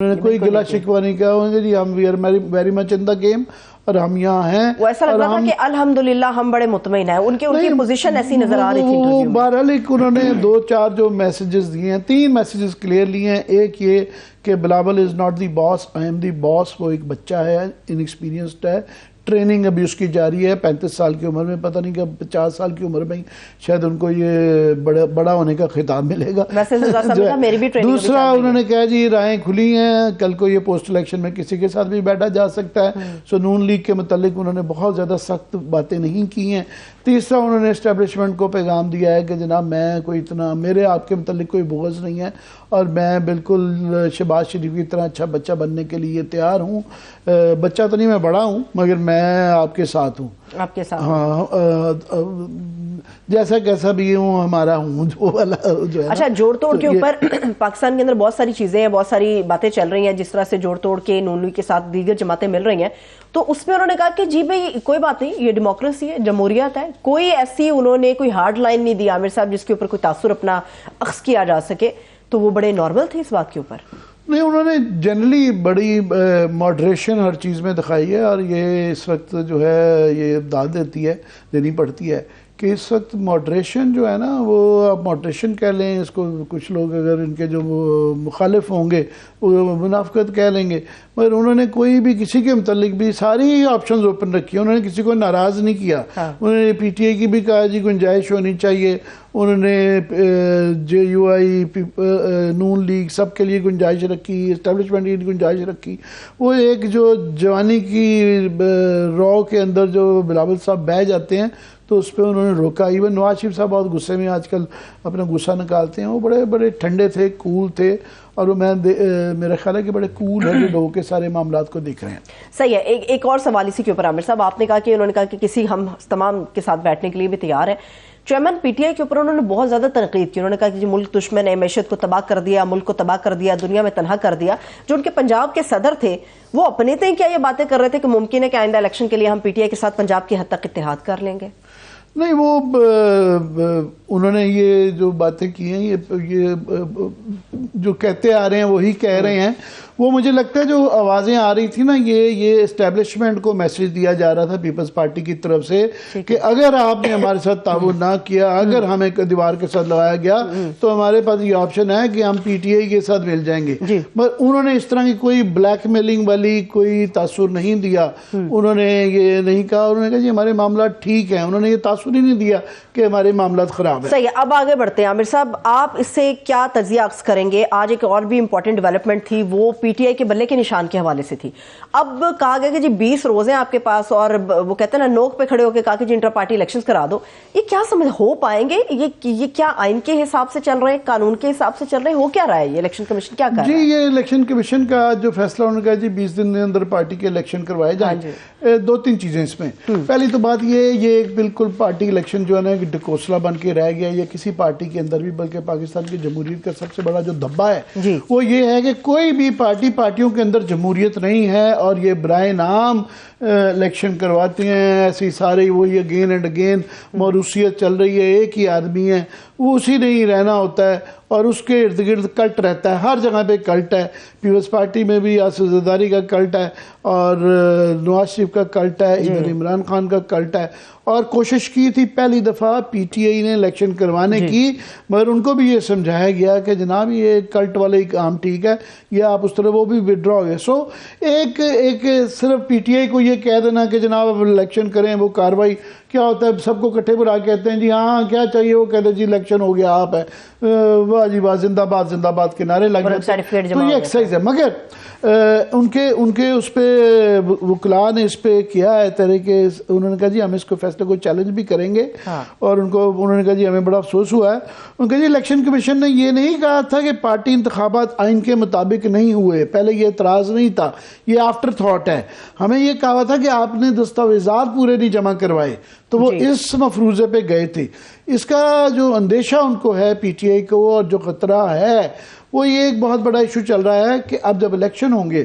انہوں نے کوئی گلا شکوہ نہیں کیا ہوں گے جی ہم we are very much in the game اور ہم یہاں ہیں. وہ ایسا لگ رہا تھا کہ الحمدللہ ہم بڑے مطمئن ہیں، ان کی پوزیشن ایسی نظر آ رہی تھی. بہرحال انہوں نے 2-4 جو میسیجز دیے ہیں، 3 میسیجز کلیئر لیے ہیں. ایک یہ کہ Bilawal is not the boss, I am the boss. وہ ایک بچہ ہے، انیکسپیرینسڈ ہے، ٹریننگ ابھی اس کی جاری ہے. 35 سال کی عمر میں، پتہ نہیں کہ 50 سال کی عمر میں شاید ان کو یہ بڑا ہونے کا خطاب ملے گا. دوسرا انہوں نے کہا جی رائیں کھلی ہیں، کل کو یہ پوسٹ الیکشن میں کسی کے ساتھ بھی بیٹھا جا سکتا ہے. سو نون لیگ کے متعلق انہوں نے بہت زیادہ سخت باتیں نہیں کی ہیں. تیسرا انہوں نے اسٹیبلشمنٹ کو پیغام دیا ہے کہ جناب میں کوئی اتنا، میرے آپ کے متعلق کوئی بغض نہیں ہے اور میں بالکل شہباز شریف کی طرح اچھا بچہ بننے کے لیے تیار ہوں. بچہ تو نہیں، میں بڑا ہوں مگر میں آپ کے ساتھ ہوں، آپ کے ساتھ. ہاں جیسا کیسا بھی ہوں ہمارا ہوں جو والا جو ہے. اچھا، جوڑ توڑ کے اوپر پاکستان کے اندر بہت ساری چیزیں ہیں، بہت ساری باتیں چل رہی ہیں جس طرح سے جوڑ توڑ کے نون لیگ کے ساتھ دیگر جماعتیں مل رہی ہیں. تو اس میں انہوں نے کہا کہ جی بھائی کوئی بات نہیں، یہ ڈیموکریسی ہے، جمہوریت ہے، کوئی ایسی انہوں نے کوئی ہارڈ لائن نہیں دی عامر صاحب جس کے اوپر کوئی تاثر اپنا اخذ کیا جا سکے. تو وہ بڑے نارمل تھے اس بات کے اوپر. نہیں، انہوں نے جنرلی بڑی ماڈریشن ہر چیز میں دکھائی ہے اور یہ اس وقت جو ہے یہ داد دینی پڑتی ہے کہ اس وقت ماڈریشن جو ہے نا، وہ آپ ماڈریشن کہہ لیں اس کو، کچھ لوگ اگر ان کے جو مخالف ہوں گے وہ منافقت کہہ لیں گے، مگر انہوں نے کوئی بھی کسی کے متعلق بھی ساری آپشنز اوپن رکھی. انہوں نے کسی کو ناراض نہیں کیا. انہوں نے پی ٹی آئی کی بھی کہا جی گنجائش ہونی چاہیے. انہوں نے جے یو آئی، نون لیگ سب کے لیے گنجائش رکھی، اسٹیبلشمنٹ کی گنجائش رکھی. وہ ایک جو جوانی کی رو کے اندر جو بلاول صاحب بہہ جاتے ہیں تو اس پہ انہوں نے روکا. ایون نواز شریف صاحب بہت غصے میں آج کل اپنا غصہ نکالتے ہیں. وہ بڑے بڑے ٹھنڈے تھے، کول تھے، اور میرا خیال ہے کہ بڑے کول ہے جو لوگوں کے سارے معاملات کو دیکھ رہے ہیں. صحیح ہے. ایک اور سوال اسی کے اوپر عامر صاحب، آپ نے کہا کہ انہوں نے کہا کہ کسی ہم تمام کے ساتھ بیٹھنے کے لیے بھی تیار ہے. چیئرمین پی ٹی آئی کے اوپر انہوں نے بہت زیادہ تنقید کی. انہوں نے کہا کہ ملک دشمن ہے، معیشت کو تباہ کر دیا، ملک کو تباہ کر دیا، دنیا میں تنہا کر دیا. جو ان کے پنجاب کے صدر تھے وہ اپنے تھے کیا یہ باتیں کر رہے تھے کہ ممکن ہے کہ آئندہ الیکشن کے لیے ہم پی ٹی آئی کے ساتھ پنجاب کی حد تک اتحاد کر لیں گے؟ نہیں، وہ انہوں نے یہ جو باتیں کی ہیں یہ جو کہتے آ رہے ہیں وہی کہہ رہے ہیں. وہ مجھے لگتا ہے جو آوازیں آ رہی تھی نا، یہ اسٹیبلشمنٹ کو میسج دیا جا رہا تھا پیپلز پارٹی کی طرف سے کہ اگر آپ نے ہمارے ساتھ تعاون نہ کیا، اگر ہمیں دیوار کے ساتھ لگایا گیا تو ہمارے پاس یہ آپشن ہے کہ ہم پی ٹی آئی کے ساتھ مل جائیں گے. مگر انہوں نے اس طرح کی کوئی بلیک میلنگ والی کوئی تاثر نہیں دیا. انہوں نے یہ نہیں کہا، انہوں نے کہا جی ہمارے معاملات ٹھیک ہیں. انہوں نے یہ تاثر ہی نہیں دیا کہ ہمارے معاملات خراب ہیں. صحیح ہے. اب آگے بڑھتے ہیں عامر صاحب، آپ اس سے کیا تجزیہ عکس کریں گے؟ آج ایک اور بھی امپورٹنٹ ڈیولپمنٹ تھی، وہ پی ٹی آئی کے بلے کے نشان کے حوالے سے تھی. اب کہا گیا کہ جی 20 روز ہیں آپ کے پاس، اور وہ کہتے ہیں نا نوک پہ کھڑے ہو کے کہا کہ جی انٹر پارٹی الیکشن کرا دو. یہ کیا سمجھ ہو پائیں گے؟ یہ کیا آئین کے حساب سے چل رہے ہیں، قانون کے حساب سے چل رہے ہیں؟ ہو کیا رہا ہے یہ الیکشن کمیشن کیا کر رہا ہے؟ جی یہ الیکشن کمیشن کا جو فیصلہ انہوں نے کہا جی 20 دن کے اندر پارٹی کے الیکشن کروائے جائیں. 2-3 چیزیں اس میں. پہلی تو بات یہ ایک بالکل پارٹی الیکشن جو ہے نا ڈکوسلا بن کے رہ گیا. یہ کسی پارٹی کے اندر بھی، بلکہ پاکستان کی جمہوریت کا سب سے بڑا جو دھبا ہے وہ یہ ہے کہ کوئی بھی پارٹیوں کے اندر جمہوریت نہیں ہے اور یہ برائے نام الیکشن کرواتے ہیں. ایسی سارے وہی اگین اینڈ اگین موروثیت چل رہی ہے. ایک ہی آدمی ہے، وہ اسی نے ہی رہنا ہوتا ہے اور اس کے ارد گرد کلٹ رہتا ہے. ہر جگہ پہ کلٹ ہے. پیپلز پارٹی میں بھی آصف زرداری کا کلٹ ہے اور نواز شریف کا کلٹ ہے، ادھر عمران خان کا کلٹ ہے. اور کوشش کی تھی پہلی دفعہ پی ٹی آئی نے الیکشن کروانے کی، مگر ان کو بھی یہ سمجھایا گیا کہ جناب یہ کلٹ والے کام ٹھیک ہے، یہ آپ اس طرح وہ بھی وڈرا ہو گئے. سو ایک صرف پی ٹی آئی کو یہ کہہ دینا کہ جناب اب الیکشن کریں، وہ کاروائی کیا ہوتا ہے، سب کو کٹھے بلا کہتے ہیں جی ہاں کیا چاہیے، وہ کہتے ہیں جی الیکشن ہو گیا، آپ ہے واہ جی واہ زندہ باد کے نعرے لگ جاتے ہیں. تو یہ ایکسرسائز ہے. مگر ان کے اس پہ وکلاء نے اس پہ کیا ہے طریقے، انہوں نے کہا جی ہم اس کو فیصلے کو چیلنج بھی کریں گے. اور انہوں نے کہا جی ہمیں بڑا افسوس ہوا ہے. انہوں نے کہا جی الیکشن کمیشن نے یہ نہیں کہا تھا کہ پارٹی انتخابات آئین کے مطابق نہیں ہوئے، پہلے یہ اعتراض نہیں تھا، یہ آفٹر تھاٹ ہے. ہمیں یہ کہا تھا کہ آپ نے دستاویزات پورے نہیں جمع کروائے، تو وہ اس مفروضے پہ گئے تھے. اس کا جو اندیشہ ان کو ہے پی ٹی آئی کو اور جو خطرہ ہے وہ یہ ایک بہت بڑا ایشو چل رہا ہے کہ اب جب الیکشن ہوں گے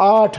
8,